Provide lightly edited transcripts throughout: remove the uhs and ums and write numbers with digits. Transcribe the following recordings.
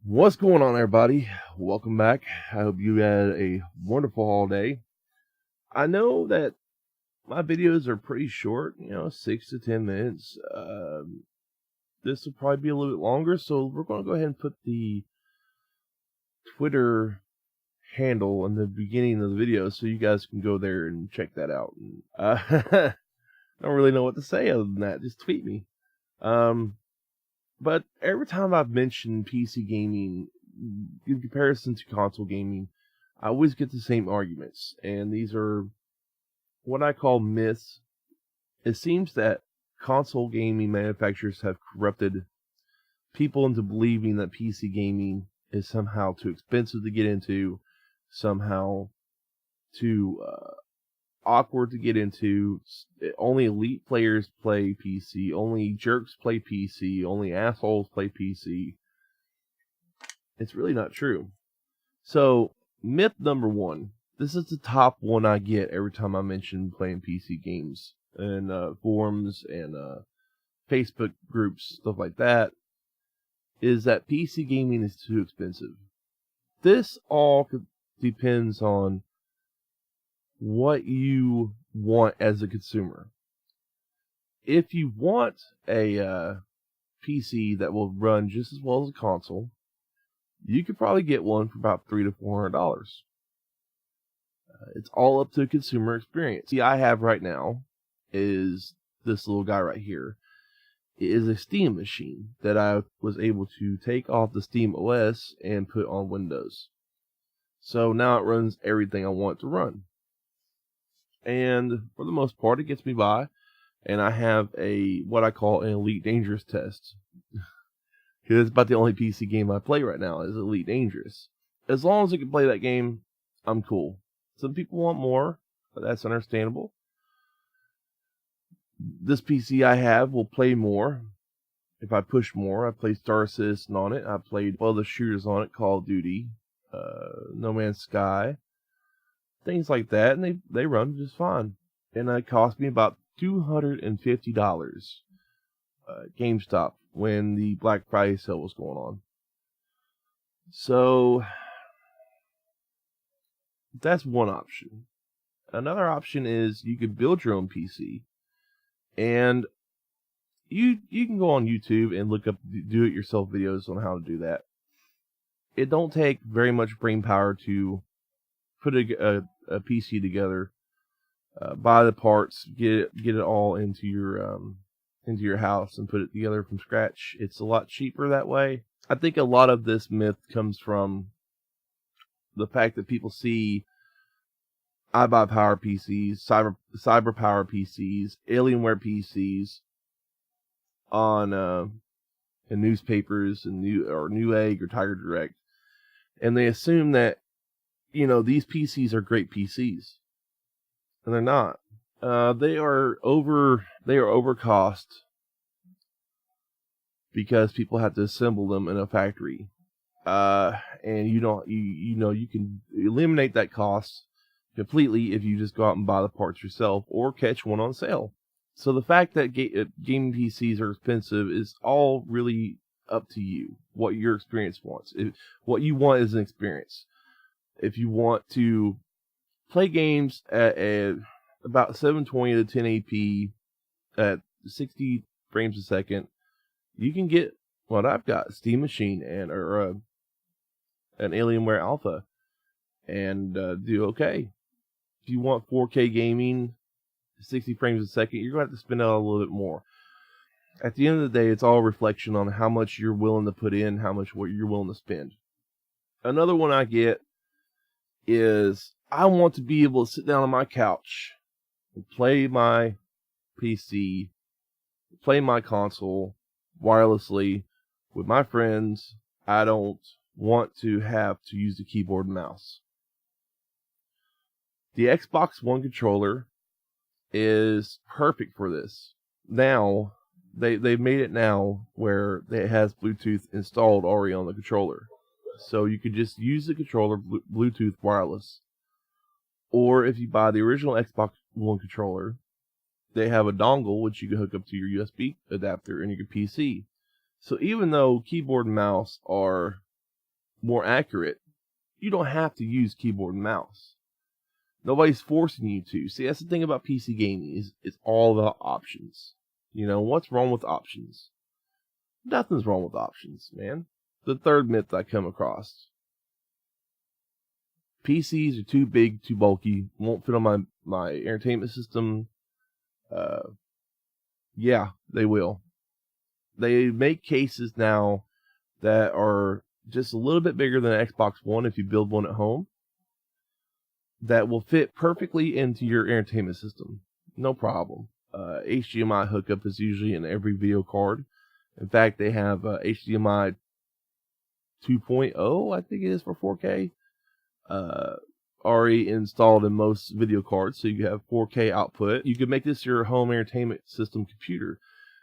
What's going on, everybody? Welcome back. I hope you had a wonderful holiday. I know that my videos are pretty short, 6 to 10 minutes. This will probably be a little bit longer, so we're going to go ahead and put the Twitter handle in the beginning of the video so you guys can go there and check that out. I don't really know what to say other than that. Just tweet me. But every time I've mentioned PC gaming in comparison to console gaming, I always get the same arguments, and these are what I call myths. It seems that console gaming manufacturers have corrupted people into believing that PC gaming is somehow too expensive to get into, somehow too awkward to get into. Only elite players play PC, only jerks play PC, only assholes play PC. It's really not true. So, myth number one. This is the top one I get every time I mention playing PC games and forums and Facebook groups, stuff like that, is that PC gaming is too expensive. This all depends on what you want as a consumer. If you want a PC that will run just as well as a console, you could probably get one for about $300 to $400. It's all up to consumer experience. See, I have right now is this little guy right here. It is a Steam machine that I was able to take off the Steam OS and put on Windows. So now it runs everything I want it to run. And for the most part, it gets me by. And I have what I call an Elite Dangerous test. Because it's about the only PC game I play right now is Elite Dangerous. As long as I can play that game, I'm cool. Some people want more, but that's understandable. This PC I have will play more if I push more. I played Star Citizen on it. I played other shooters on it, Call of Duty, No Man's Sky, things like that, and they run just fine. And it cost me about $250 GameStop when the Black Friday sale was going on. So that's one option. Another option is you could build your own PC, and you can go on YouTube and look up do-it-yourself videos on how to do that. It don't take very much brain power to put a PC together, buy the parts, get it all into your house and put it together from scratch. It's a lot cheaper that way. I think a lot of this myth comes from the fact that people see iBuyPower PCs, Cyber Power PCs, Alienware PCs on in newspapers and Newegg or Tiger Direct, and they assume that these PCs are great PCs, and they're not. They are over cost because people have to assemble them in a factory, and you can eliminate that cost completely if you just go out and buy the parts yourself or catch one on sale. So the fact that gaming PCs are expensive is all really up to you, what your experience wants. What you want is an experience. If you want to play games at about 720 to 1080p at 60 frames a second, you can get what I've got, Steam Machine or an Alienware Alpha, and do okay. If you want 4K gaming, 60 frames a second, you're going to have to spend out a little bit more. At the end of the day, it's all a reflection on how much you're willing to put in, what you're willing to spend. Another one I get is I want to be able to sit down on my couch and play my PC, play my console wirelessly with my friends. I don't want to have to use the keyboard and mouse. The Xbox One controller is perfect for this. Now, they've made it now where it has Bluetooth installed already on the controller. So you could just use the controller Bluetooth wireless. Or if you buy the original Xbox One controller, they have a dongle which you can hook up to your USB adapter in your PC. So even though keyboard and mouse are more accurate, you don't have to use keyboard and mouse. Nobody's forcing you to. See, that's the thing about PC gaming is it's all about options. You know, what's wrong with options? Nothing's wrong with options, man. The third myth I come across. PCs are too big, too bulky, won't fit on my entertainment system. Yeah, they will. They make cases now that are just a little bit bigger than an Xbox One if you build one at home, that will fit perfectly into your entertainment system. No problem. HDMI hookup is usually in every video card. In fact, they have HDMI 2.0, I think it is, for 4K. Already installed in most video cards, so you have 4K output. You can make this your home entertainment system computer.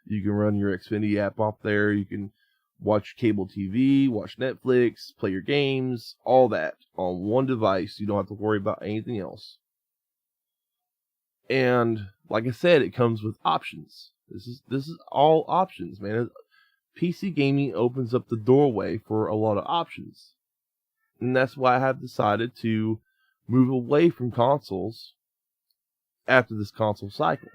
You can run your Xfinity app off there. You can watch cable TV, watch Netflix, play your games, all that on one device. You don't have to worry about anything else. And like I said, it comes with options. This is all options, man. PC gaming opens up the doorway for a lot of options. And that's why I have decided to move away from consoles after this console cycle.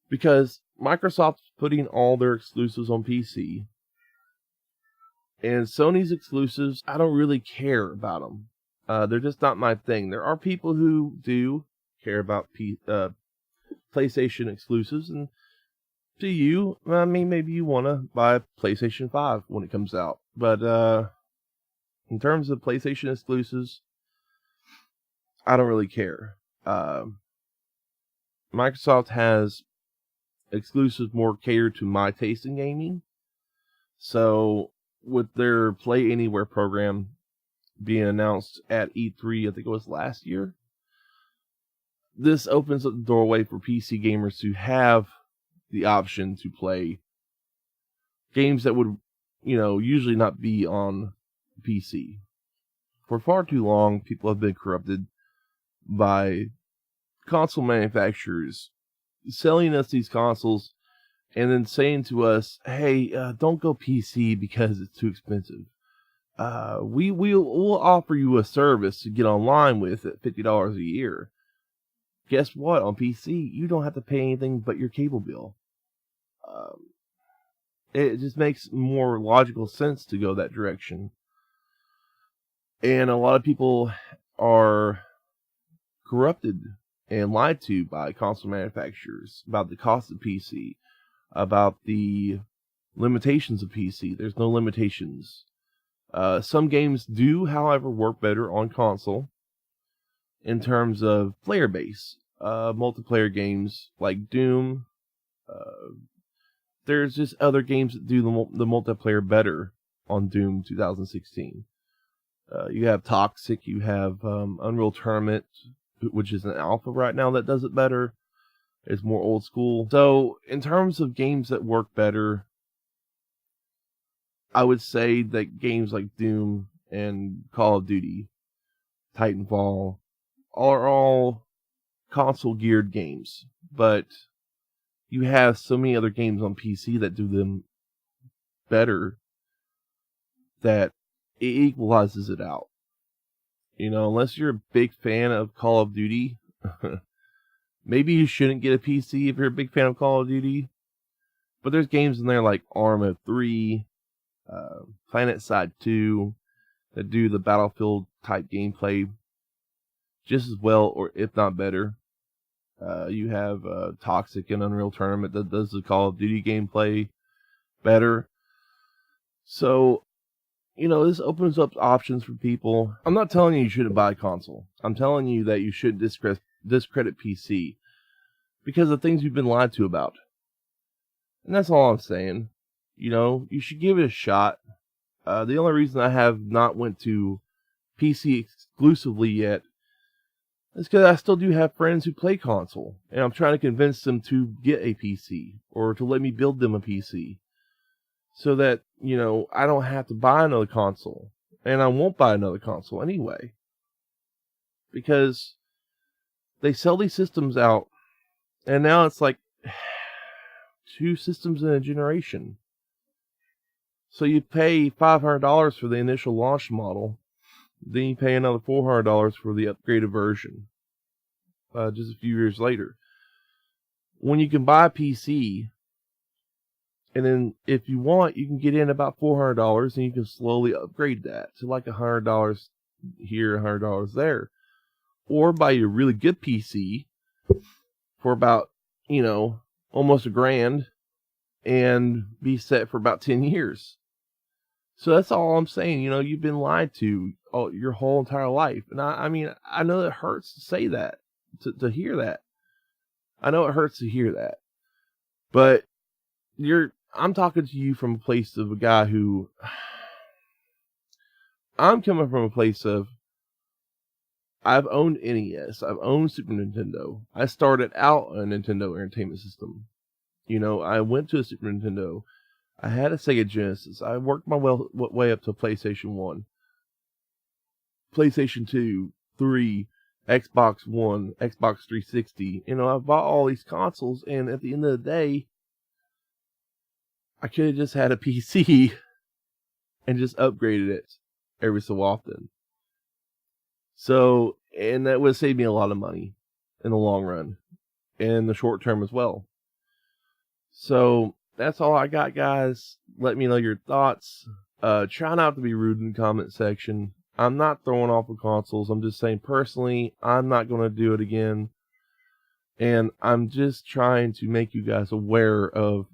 Because Microsoft's putting all their exclusives on PC. And Sony's exclusives, I don't really care about them. They're just not my thing. There are people who do care about PlayStation exclusives. And to you, I mean, maybe you want to buy a PlayStation 5 when it comes out. But in terms of PlayStation exclusives, I don't really care. Microsoft has exclusives more catered to my taste in gaming. So with their Play Anywhere program being announced at E3, I think it was last year, this opens up the doorway for PC gamers to have the option to play games that would, usually not be on PC. For far too long, people have been corrupted by console manufacturers selling us these consoles and then saying to us, hey, don't go PC because it's too expensive. We'll offer you a service to get online with at $50 a year. Guess what? On PC, you don't have to pay anything but your cable bill. It just makes more logical sense to go that direction. And a lot of people are corrupted and lied to by console manufacturers about the cost of PC, about the limitations of PC. There's no limitations. Some games do, however, work better on console in terms of player base. Multiplayer games like Doom. There's just other games that do the multiplayer better on Doom 2016. You have Toxic, you have Unreal Tournament, which is an alpha right now that does it better. It's more old school. So, in terms of games that work better, I would say that games like Doom and Call of Duty, Titanfall, are all console-geared games. But you have so many other games on PC that do them better that it equalizes it out. Unless you're a big fan of Call of Duty, maybe you shouldn't get a PC if you're a big fan of Call of Duty. But there's games in there like Arma 3, PlanetSide 2, that do the Battlefield type gameplay just as well, or if not better. You have Toxic and Unreal Tournament that does the Call of Duty gameplay better. So, this opens up options for people. I'm not telling you shouldn't buy a console. I'm telling you that you should discredit PC because of things you've been lied to about. And that's all I'm saying. You should give it a shot. The only reason I have not went to PC exclusively yet is because I still do have friends who play console. And I'm trying to convince them to get a PC or to let me build them a PC. So that, I don't have to buy another console. And I won't buy another console anyway. Because they sell these systems out. And now it's like 2 systems in a generation. So you pay $500 for the initial launch model, then you pay another $400 for the upgraded version just a few years later. When you can buy a PC, and then if you want, you can get in about $400 and you can slowly upgrade that to like $100 here, $100 there. Or buy a really good PC for about, almost $1,000 and be set for about 10 years. So that's all I'm saying. You've been lied to your whole entire life. And I mean, I know it hurts to say that, to hear that. I know it hurts to hear that. But I'm talking to you from a place of a guy who, I'm coming from a place of, I've owned NES, I've owned Super Nintendo. I started out a Nintendo Entertainment System. I went to a Super Nintendo. I had a Sega Genesis. I worked my way up to PlayStation 1, PlayStation 2, 3, Xbox One, Xbox 360. I bought all these consoles, and at the end of the day, I could have just had a PC and just upgraded it every so often. So, and that would save me a lot of money in the long run, and in the short term as well. So, that's all I got, guys. Let me know your thoughts. Try not to be rude in the comment section. I'm not throwing off the consoles. I'm just saying, personally, I'm not going to do it again. And I'm just trying to make you guys aware of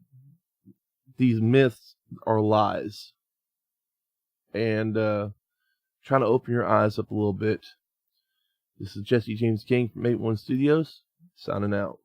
these myths are lies. And trying to open your eyes up a little bit. This is Jesse James King from 81 Studios, signing out.